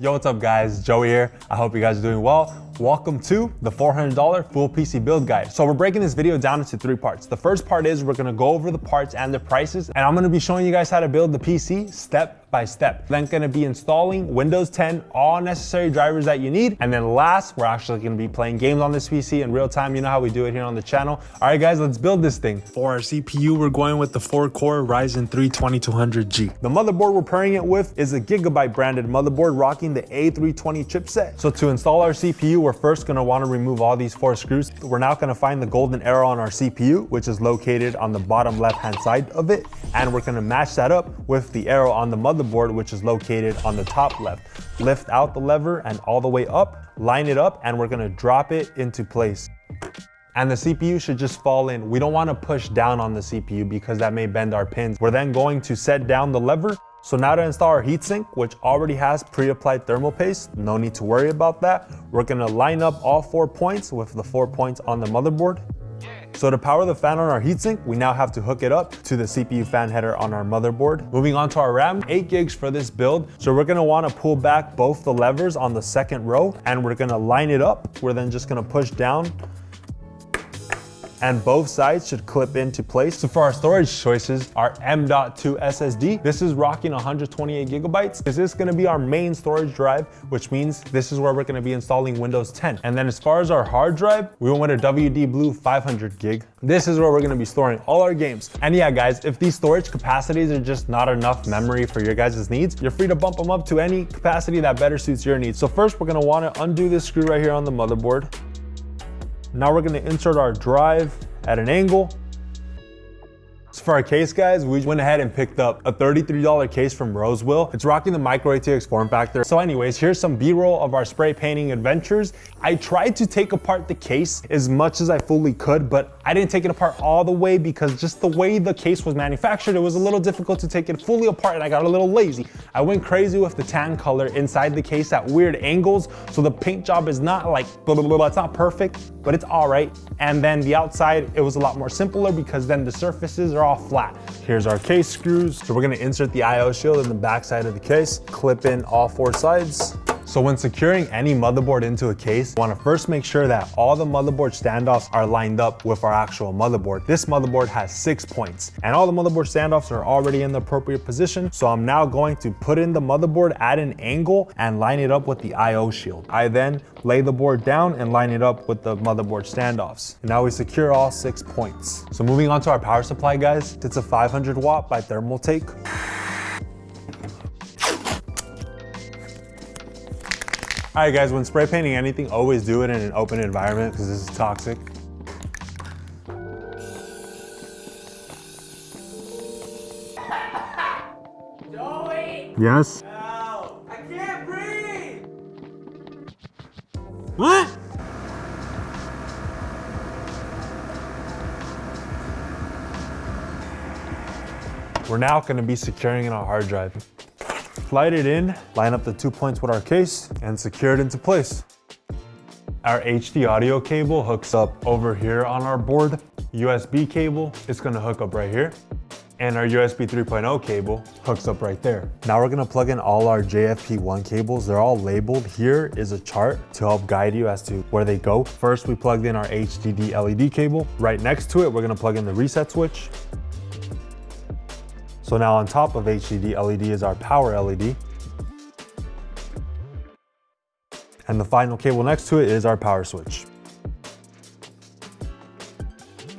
Yo, what's up guys? Joey here. I hope you guys are doing well. Welcome to the $400 full PC build guide. So we're breaking this video down into 3 parts. The first part is we're gonna go over the parts and the prices, and I'm gonna be showing you guys how to build the PC step by step. Then gonna be installing Windows 10, all necessary drivers that you need. And then last, we're actually gonna be playing games on this PC in real time. You know how we do it here on the channel. All right guys, let's build this thing. For our CPU, we're going with the 4-core Ryzen 3 2200G. The motherboard we're pairing it with is a GIGABYTE branded motherboard rocking the A320 chipset. So to install our CPU, we're first gonna wanna remove all these 4 screws. We're now gonna find the golden arrow on our CPU, which is located on the bottom left-hand side of it. And we're gonna match that up with the arrow on the motherboard, which is located on the top left. Lift out the lever and all the way up, line it up, and we're gonna drop it into place. And the CPU should just fall in. We don't wanna push down on the CPU because that may bend our pins. We're then going to set down the lever. So now to install our heatsink, which already has pre-applied thermal paste, no need to worry about that. We're gonna line up all 4 points with the 4 points on the motherboard. So to power the fan on our heatsink, we now have to hook it up to the CPU fan header on our motherboard. Moving on to our RAM, 8 gigs for this build. So we're gonna wanna pull back both the levers on the second row and we're gonna line it up. We're then just gonna push down and both sides should clip into place. So for our storage choices, our M.2 SSD, this is rocking 128 gigabytes. This is gonna be our main storage drive, which means this is where we're gonna be installing Windows 10. And then as far as our hard drive, we went with a WD Blue 500 gig. This is where we're gonna be storing all our games. And yeah, guys, if these storage capacities are just not enough memory for your guys' needs, you're free to bump them up to any capacity that better suits your needs. So first, we're gonna wanna undo this screw right here on the motherboard. Now we're gonna insert our drive at an angle. So for our case, guys, we went ahead and picked up a $33 case from ROSEWILL. It's rocking the micro ATX form factor. So anyways, here's some B-roll of our spray painting adventures. I tried to take apart the case as much as I fully could, but I didn't take it apart all the way because just the way the case was manufactured, it was a little difficult to take it fully apart and I got a little lazy. I went crazy with the tan color inside the case at weird angles. So the paint job is not like blah, blah, blah. It's not perfect, but it's all right. And then the outside, it was a lot more simpler because then the surfaces are all flat. Here's our case screws. So we're gonna insert the IO shield in the back side of the case, clip in all 4 sides. So when securing any motherboard into a case, you wanna first make sure that all the motherboard standoffs are lined up with our actual motherboard. This motherboard has 6 points and all the motherboard standoffs are already in the appropriate position. So I'm now going to put in the motherboard at an angle and line it up with the IO shield. I then lay the board down and line it up with the motherboard standoffs. And now we secure all 6 points. So moving on to our power supply, guys, it's a 500 watt by Thermaltake. All right guys, when spray painting anything, always do it in an open environment because this is toxic. Joey! Yes? Ow! I can't breathe! What? We're now gonna be securing in our hard drive. Slide it in, line up the 2 points with our case, and secure it into place. Our HD audio cable hooks up over here on our board. USB cable is gonna hook up right here. And our USB 3.0 cable hooks up right there. Now we're gonna plug in all our JFP1 cables. They're all labeled. Here is a chart to help guide you as to where they go. First, we plugged in our HDD LED cable. Right next to it, we're gonna plug in the reset switch. So now on top of HDD LED is our power LED. And the final cable next to it is our power switch.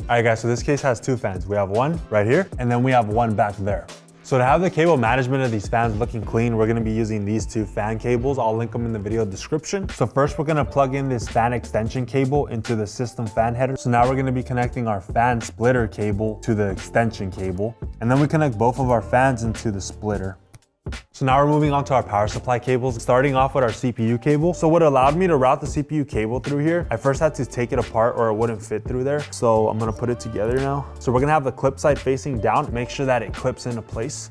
All right guys, so this case has 2 fans. We have one right here, and then we have one back there. So to have the cable management of these fans looking clean, we're gonna be using these 2 fan cables. I'll link them in the video description. So first we're gonna plug in this fan extension cable into the system fan header. So now we're gonna be connecting our fan splitter cable to the extension cable. And then we connect both of our fans into the splitter. So now we're moving on to our power supply cables, starting off with our CPU cable. So what allowed me to route the CPU cable through here, I first had to take it apart or it wouldn't fit through there. So I'm gonna put it together now. So we're gonna have the clip side facing down, make sure that it clips into place.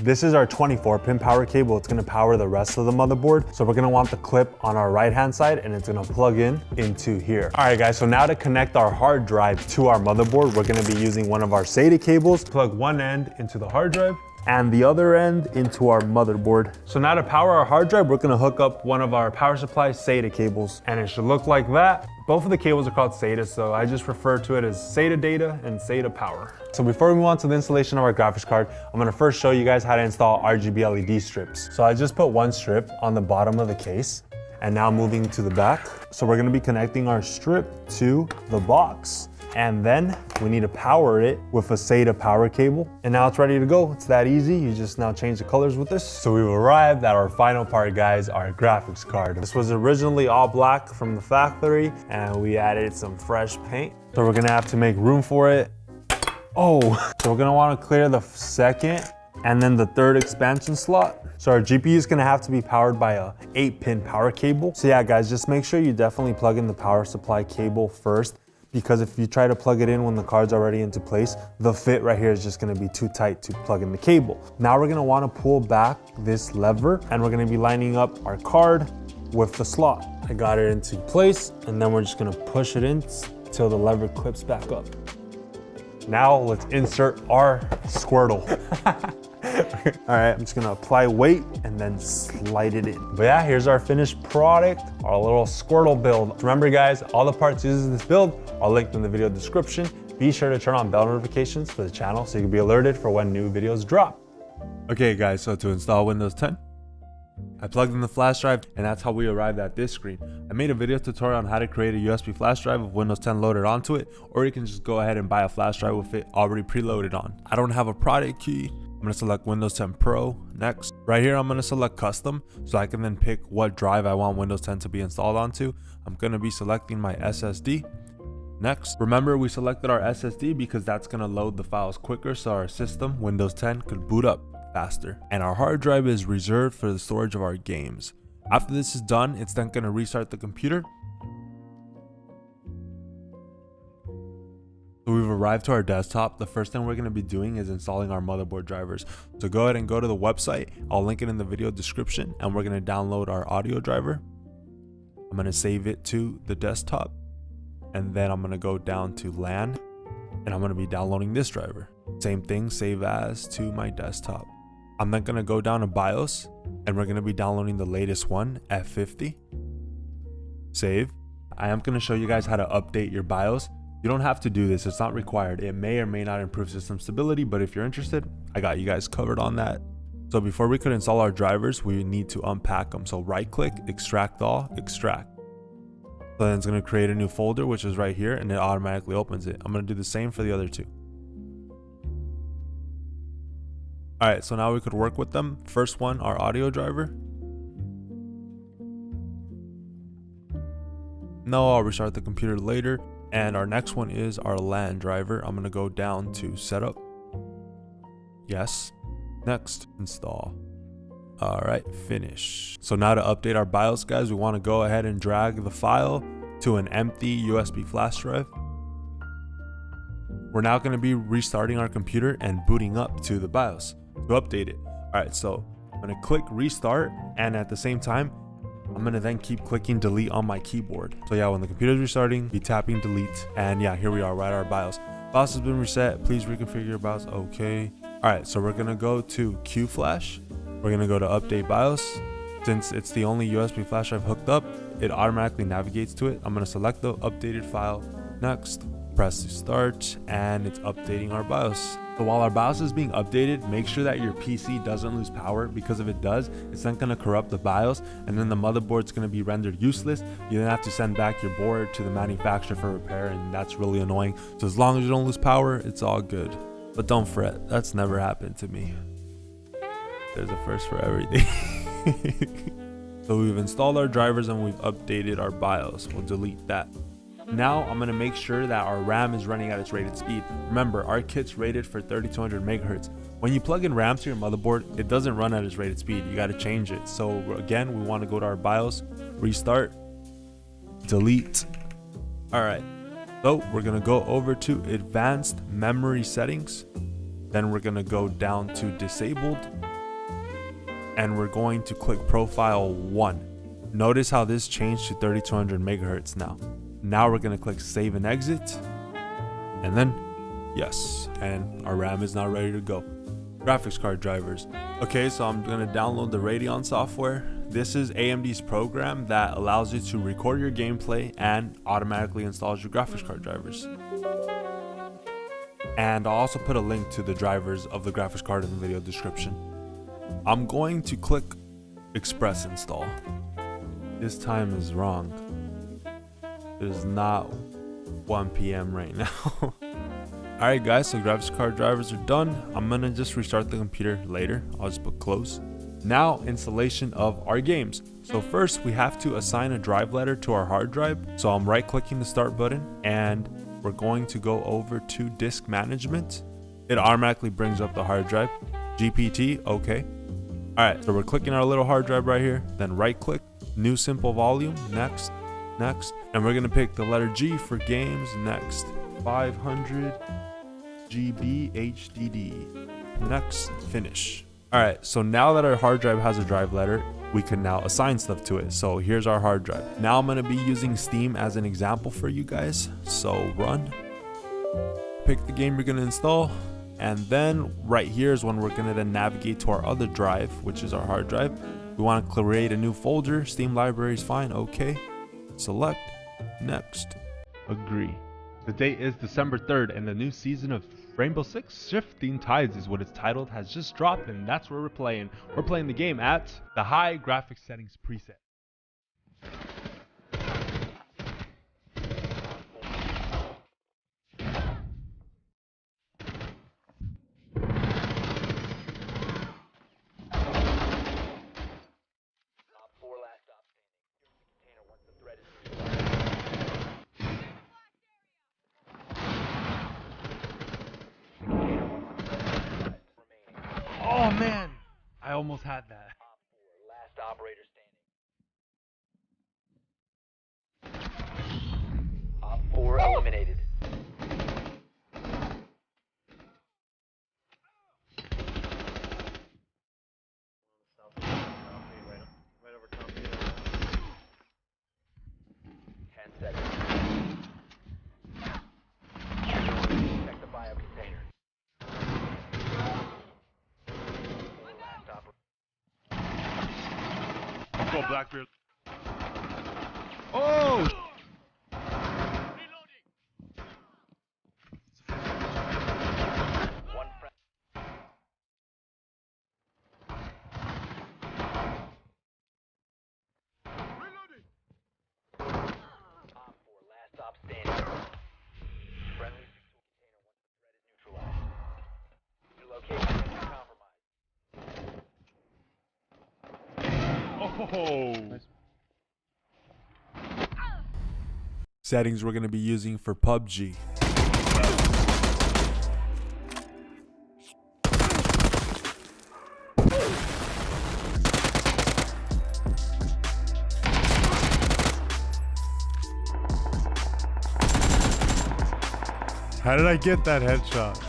This is our 24-pin power cable. It's gonna power the rest of the motherboard. So we're gonna want the clip on our right-hand side and it's gonna plug in into here. All right, guys, so now to connect our hard drive to our motherboard, we're gonna be using one of our SATA cables. Plug one end into the hard drive and the other end into our motherboard. So now to power our hard drive, we're gonna hook up one of our power supply SATA cables, and it should look like that. Both of the cables are called SATA, so I just refer to it as SATA data and SATA power. So before we move on to the installation of our graphics card, I'm gonna first show you guys how to install RGB LED strips. So I just put one strip on the bottom of the case, and now moving to the back. So we're gonna be connecting our strip to the box. And then we need to power it with a SATA power cable. And now it's ready to go. It's that easy. You just now change the colors with this. So we've arrived at our final part, guys, our graphics card. This was originally all black from the factory, and we added some fresh paint. So we're gonna have to make room for it. Oh, so we're gonna wanna clear the second and then the third expansion slot. So our GPU is gonna have to be powered by a 8-pin power cable. So yeah, guys, just make sure you definitely plug in the power supply cable first, because if you try to plug it in when the card's already into place, the fit right here is just gonna be too tight to plug in the cable. Now we're gonna wanna pull back this lever, and we're gonna be lining up our card with the slot. I got it into place, and then we're just gonna push it in till the lever clips back up. Now let's insert our Squirtle. All right, I'm just gonna apply weight and then slide it in. But yeah, here's our finished product, our little Squirtle build. Remember guys, all the parts used in this build are linked in the video description. Be sure to turn on bell notifications for the channel so you can be alerted for when new videos drop. Okay guys, so to install Windows 10, I plugged in the flash drive, and that's how we arrived at this screen. I made a video tutorial on how to create a USB flash drive with Windows 10 loaded onto it, or you can just go ahead and buy a flash drive with it already preloaded on. I don't have a product key. I'm gonna select Windows 10 Pro next. Right here, I'm gonna select custom, so I can then pick what drive I want Windows 10 to be installed onto. I'm gonna be selecting my SSD. Next, remember we selected our SSD because that's gonna load the files quicker, so our system, Windows 10, could boot up faster. And our hard drive is reserved for the storage of our games. After this is done, it's then gonna restart the computer. So we've arrived to our desktop. The first thing we're gonna be doing is installing our motherboard drivers. So go ahead and go to the website. I'll link it in the video description, and we're gonna download our audio driver. I'm gonna save it to the desktop, and then I'm gonna go down to LAN, and I'm gonna be downloading this driver. Same thing, save as to my desktop. I'm then gonna go down to BIOS, and we're gonna be downloading the latest one, F50. Save. I am gonna show you guys how to update your BIOS. You don't have to do this, it's not required. It may or may not improve system stability, but if you're interested, I got you guys covered on that. So before we could install our drivers, we need to unpack them. So right click, extract all, extract. So then it's gonna create a new folder, which is right here, and it automatically opens it. I'm gonna do the same for the other two. All right, so now we could work with them. First one, our audio driver. No, I'll restart the computer later. And our next one is our LAN driver. I'm gonna go down to setup. Yes. Next, install. All right, finish. So now to update our BIOS, guys, we wanna go ahead and drag the file to an empty USB flash drive. We're now gonna be restarting our computer and booting up to the BIOS to update it. All right, so I'm gonna click restart, and at the same time, I'm gonna then keep clicking delete on my keyboard. So yeah, when the computer is restarting, be tapping delete, and yeah, here we are, right at our BIOS. BIOS has been reset. Please reconfigure your BIOS. Okay. All right, so we're gonna go to QFlash. We're gonna go to update BIOS. Since it's the only USB flash drive hooked up, it automatically navigates to it. I'm gonna select the updated file. Next, press to start, and it's updating our BIOS. So while our BIOS is being updated, make sure that your PC doesn't lose power, because if it does, it's then gonna corrupt the BIOS, and then the motherboard's gonna be rendered useless. You then have to send back your board to the manufacturer for repair, and that's really annoying. So as long as you don't lose power, it's all good. But don't fret, that's never happened to me. There's a first for everything. So we've installed our drivers and we've updated our BIOS. We'll delete that. Now I'm gonna make sure that our RAM is running at its rated speed. Remember, our kit's rated for 3200 megahertz. When you plug in RAM to your motherboard, it doesn't run at its rated speed. You gotta change it. So again, we wanna go to our BIOS, restart, delete. All right, so we're gonna go over to advanced memory settings. Then we're gonna go down to disabled, and we're going to click profile 1. Notice how this changed to 3200 megahertz now. Now we're gonna click save and exit, and then yes, and our RAM is now ready to go. graphics card drivers. Okay, so I'm gonna download the Radeon software. This is AMD's program that allows you to record your gameplay and automatically installs your graphics card drivers. And I'll also put a link to the drivers of the graphics card in the video description. I'm going to click Express Install. This time is wrong. It is not 1 p.m. right now. Alright guys, so graphics card drivers are done. I'm gonna just restart the computer later. I'll just put close. Now, installation of our games. So first we have to assign a drive letter to our hard drive. So I'm right clicking the start button and we're going to go over to disk management. It automatically brings up the hard drive. GPT, okay. Alright, so we're clicking our little hard drive right here, then right click, new simple volume, next, next. And we're gonna pick the letter G for games, next. 500 GB HDD. Next, finish. Alright, so now that our hard drive has a drive letter, we can now assign stuff to it. So here's our hard drive. Now I'm going to be using Steam as an example for you guys. So run. Pick the game you're going to install. And then right here is when we're going to then navigate to our other drive, which is our hard drive. We want to create a new folder. Steam library is fine. Okay. Select. Next. Agree. The date is December 3rd, and the new season of Rainbow Six Shifting Tides is what it's titled, has just dropped, and that's where we're playing. We're playing the game at the high graphics settings preset. Oh man, I almost had that. Last operator standing. Op 4 eliminated. Right over top. 10 seconds. Check the bio container. Go Blackbeard. Oh! One friend. Op 4, last stop standing. Friendly container once the threat is neutralized. Your location is compromised. Oh! Nice. Settings we're going to be using for PUBG. How did I get that headshot?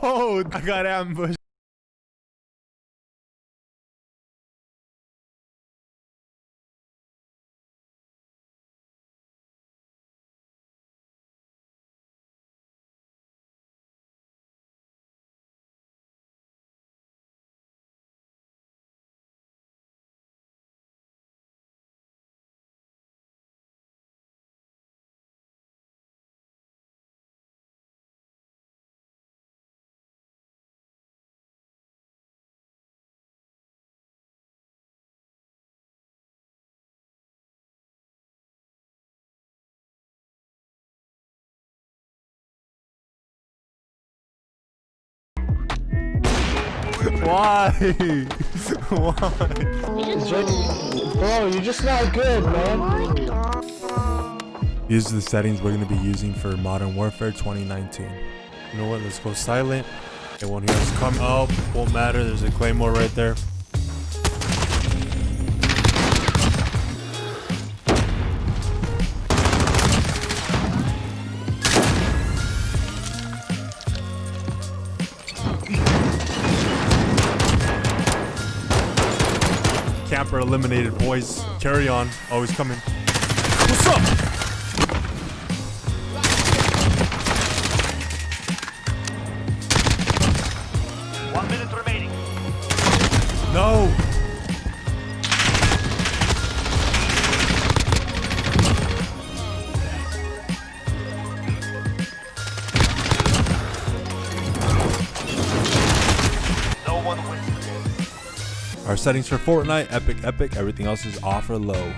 Oh! I got ambushed. Why? Why? Bro, you're just not good, man. These are the settings we're going to be using for Modern Warfare 2019. You know what? Let's go silent. They won't hear us come. Oh, won't matter. There's a claymore right there. Camper eliminated, boys. Carry on. Always coming. What's up? 1 minute remaining. No. No one wins today. Our settings for Fortnite, epic. Everything else is off or low.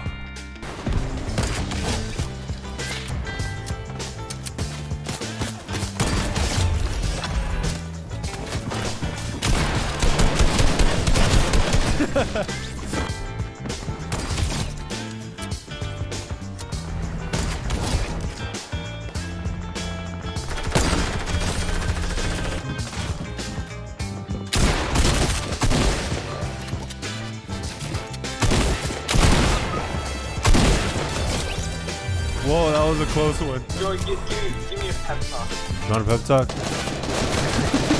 Whoa, that was a close one. Joey, give me a pep talk. You want a pep talk?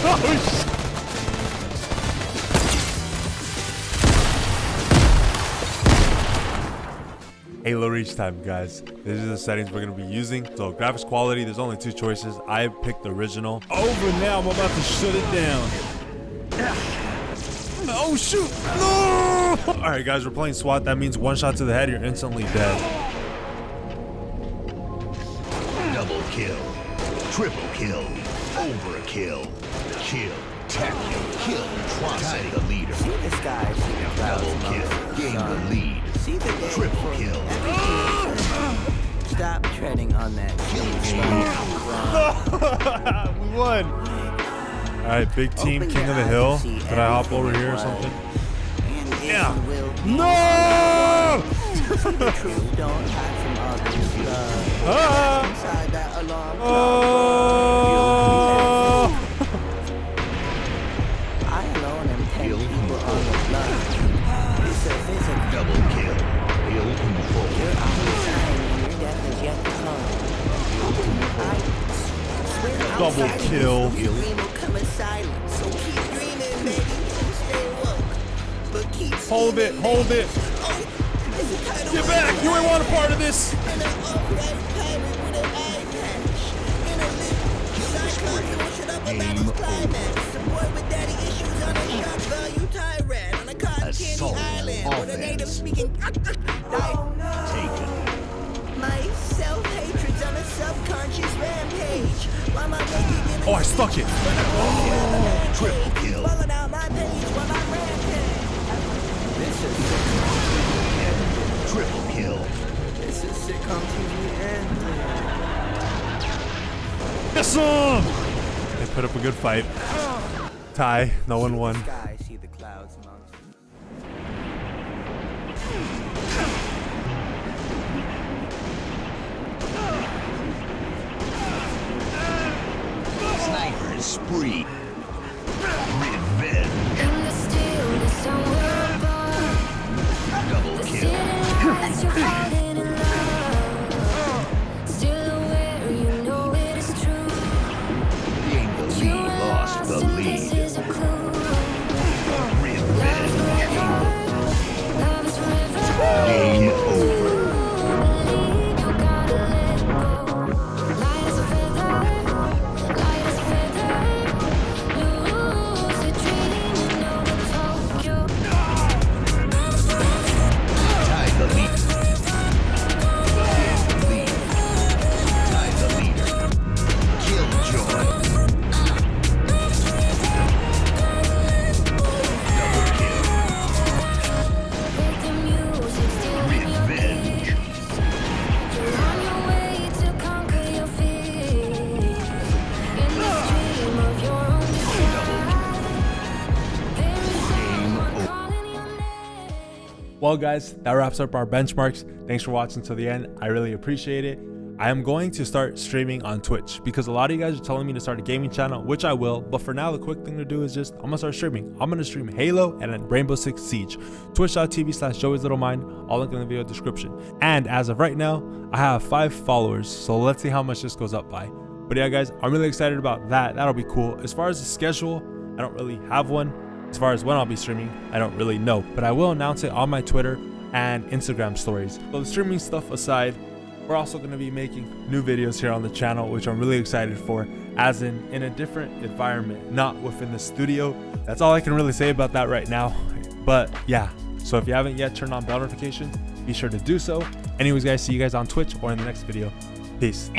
Oh, Halo reach time, guys. These are the settings we're gonna be using. So graphics quality, there's only two choices. I picked original. Over now, I'm about to shut it down. Oh shoot! No! All right, guys, we're playing SWAT. That means one shot to the head, you're instantly dead. Double kill, triple kill, overkill, kill, tap kill, try the leader. See the sky, see the clouds, Double kill, gain the lead, see the day triple for kill. everything. Stop treading on that. We won. All right, big team, Open king your of the eyes hill. to see Could I hop over everything here or it something? And it Yeah. will be No! the truth. Don't hide from others. Ah! Inside that alarm clock. Oh! I alone am 10 people on the block. It's a physical. Double kill, hill control. Your eyes shine and your death is yet to come. Open your eyes. Swear Double outside of kill. this dream will come in silence. So keep dreaming, baby, and stay woke. But keep Hold it, scheming, hold it. baby. Oh, it's a tidal Get wave. back! You ain't want a part of this! And an upright pirate with an eye patch. And a lip cyclone pushing up a battle's climax. A boy with daddy issues on a shock value tyrant. On a cotton candy Assault island. With a native offense. speaking. Taken. My self-hatred's on a subconscious rampage. While my baby Oh, I stuck it. Triple kill. Falling out my page while I'm rampage. This is Triple kill. This is sitcom TV ending. Yes, sir! They put up a good fight. Tie. No one won. Sky, see the clouds amongst them. Sniper spree. Revenge. In the stillness, I will burn. Double The kill. city lights, you're falling in love. Still aware, you know it is true. Gain the You lead, are lost the and this lead. is a clue. Revenge. Love is forever. Game over. Believe you gotta let go. Light as a feather, light as a feather. Lucid dreaming over Tokyo. Tie the lead. Gain the lead. Tie the leader. Killjoy. Double kill. With the music still in your Revenge. ears. You're on your way to conquer your fears. In the stream of your own desire, there is someone calling your name. Well, guys, that wraps up our benchmarks. Thanks for watching till the end. I really appreciate it. I am going to start streaming on Twitch because a lot of you guys are telling me to start a gaming channel, which I will. But for now, the quick thing to do is just, I'm gonna start streaming. I'm gonna stream Halo and then Rainbow Six Siege. Twitch.tv/Joey'sLittleMind, all link in the video description. And as of right now, I have 5 followers. So let's see how much this goes up by. But yeah, guys, I'm really excited about that. That'll be cool. As far as the schedule, I don't really have one. As far as when I'll be streaming, I don't really know. But I will announce it on my Twitter and Instagram stories. So the streaming stuff aside, we're also going to be making new videos here on the channel, which I'm really excited for, as in a different environment, not within the studio. That's all I can really say about that right now. But yeah, so if you haven't yet turned on bell notifications, be sure to do so. Anyways guys, see you guys on Twitch or in the next video. Peace.